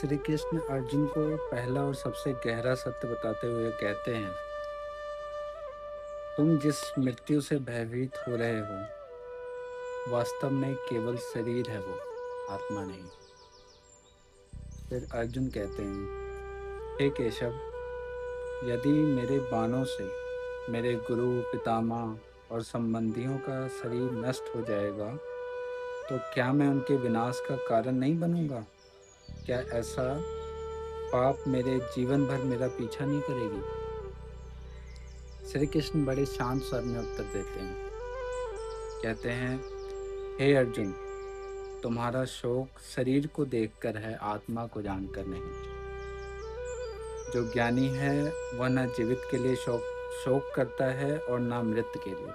श्री कृष्ण अर्जुन को पहला और सबसे गहरा सत्य बताते हुए कहते हैं, तुम जिस मृत्यु से भयभीत हो रहे हो वास्तव में केवल शरीर है, वो आत्मा नहीं। फिर अर्जुन कहते हैं, हे केशव, यदि मेरे बाणों से मेरे गुरु, पितामह और संबंधियों का शरीर नष्ट हो जाएगा तो क्या मैं उनके विनाश का कारण नहीं बनूंगा? क्या ऐसा पाप मेरे जीवन भर मेरा पीछा नहीं करेगी? श्री कृष्ण बड़े शांत स्वर में उत्तर देते हैं। कहते हैं, हे अर्जुन, तुम्हारा शोक शरीर को देखकर है, आत्मा को जानकर नहीं। जो ज्ञानी है वह न जीवित के लिए शोक शोक करता है और न मृत के लिए।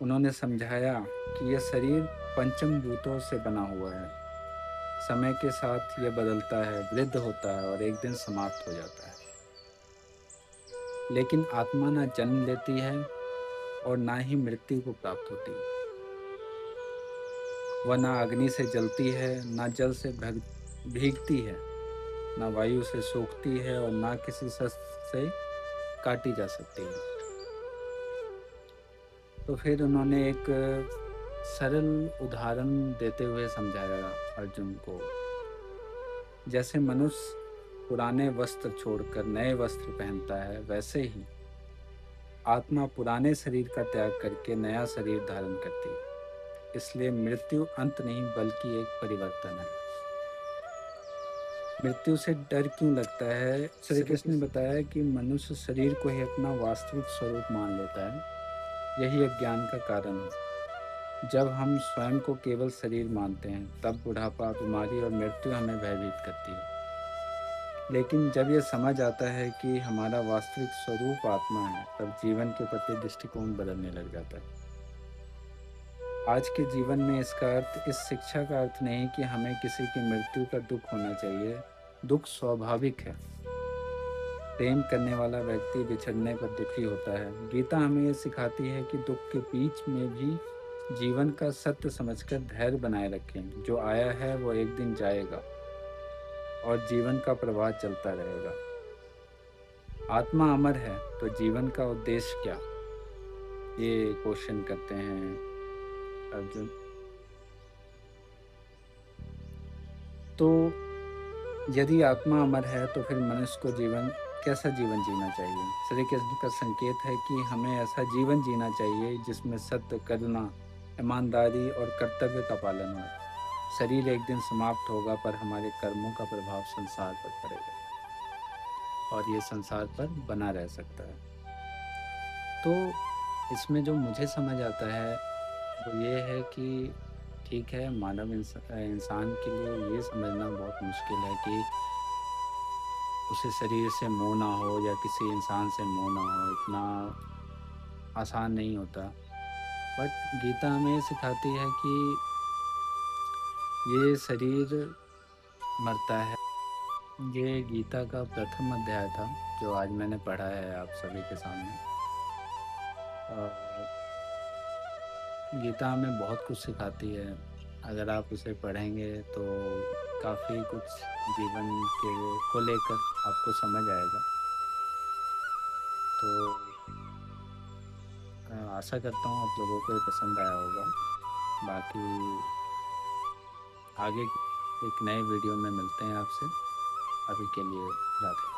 उन्होंने समझाया कि यह शरीर पंचम भूतों से बना हुआ है। समय के साथ यह बदलता है, वृद्ध होता है और एक दिन समाप्त हो जाता है। लेकिन आत्मा न जन्म लेती है और ना ही मृत्यु को प्राप्त होती है। वह ना अग्नि से जलती है, ना जल से भीगती है, ना वायु से सूखती है और ना किसी शस्त्र से काटी जा सकती है। तो फिर उन्होंने एक सरल उदाहरण देते हुए समझाया अर्जुन को। जैसे मनुष्य पुराने वस्त्र छोड़कर नए वस्त्र पहनता है, वैसे ही आत्मा पुराने शरीर का त्याग करके नया शरीर धारण करती है। इसलिए मृत्यु अंत नहीं बल्कि एक परिवर्तन है। मृत्यु से डर क्यों लगता है? श्री कृष्ण ने बताया कि मनुष्य शरीर को ही अपना वास्तविक स्वरूप मान लेता है। यही अज्ञान का कारण है। जब हम स्वयं को केवल शरीर मानते हैं तब बुढ़ापा, बीमारी और मृत्यु हमें भयभीत करती है। लेकिन जब यह समझ आता है कि हमारा वास्तविक स्वरूप आत्मा है, तब जीवन के प्रति दृष्टिकोण बदलने लग जाता है। आज के जीवन में इसका अर्थ, इस शिक्षा का अर्थ नहीं कि हमें किसी की मृत्यु का दुख होना चाहिए। दुख स्वाभाविक है। प्रेम करने वाला व्यक्ति बिछड़ने पर दुखी होता है। गीता हमें यह सिखाती है कि दुख के बीच में भी जीवन का सत्य समझकर धैर्य बनाए रखें। जो आया है वो एक दिन जाएगा और जीवन का प्रवाह चलता रहेगा। आत्मा अमर है तो जीवन का उद्देश्य क्या? ये क्वेश्चन करते हैं अर्जुन। तो यदि आत्मा अमर है तो फिर मनुष्य को कैसा जीवन जीना चाहिए? श्री कृष्ण का संकेत है कि हमें ऐसा जीवन जीना चाहिए जिसमें सत्य, करुणा, ईमानदारी और कर्तव्य का पालन हो। शरीर एक दिन समाप्त होगा पर हमारे कर्मों का प्रभाव संसार पर पड़ेगा और ये संसार पर बना रह सकता है। तो इसमें जो मुझे समझ आता है वो ये है कि ठीक है, मानव इंसान के लिए ये समझना बहुत मुश्किल है कि उसे शरीर से मोह ना हो या किसी इंसान से मोह ना हो। इतना आसान नहीं होता। बट गीता हमें सिखाती है कि ये शरीर मरता है। ये गीता का प्रथम अध्याय था जो आज मैंने पढ़ा है आप सभी के सामने। गीता हमें बहुत कुछ सिखाती है। अगर आप उसे पढ़ेंगे तो काफ़ी कुछ जीवन के को लेकर आपको समझ आएगा। तो आशा करता हूँ आप लोगों को ये पसंद आया होगा। बाकी आगे एक नए वीडियो में मिलते हैं आपसे। अभी के लिए राधे।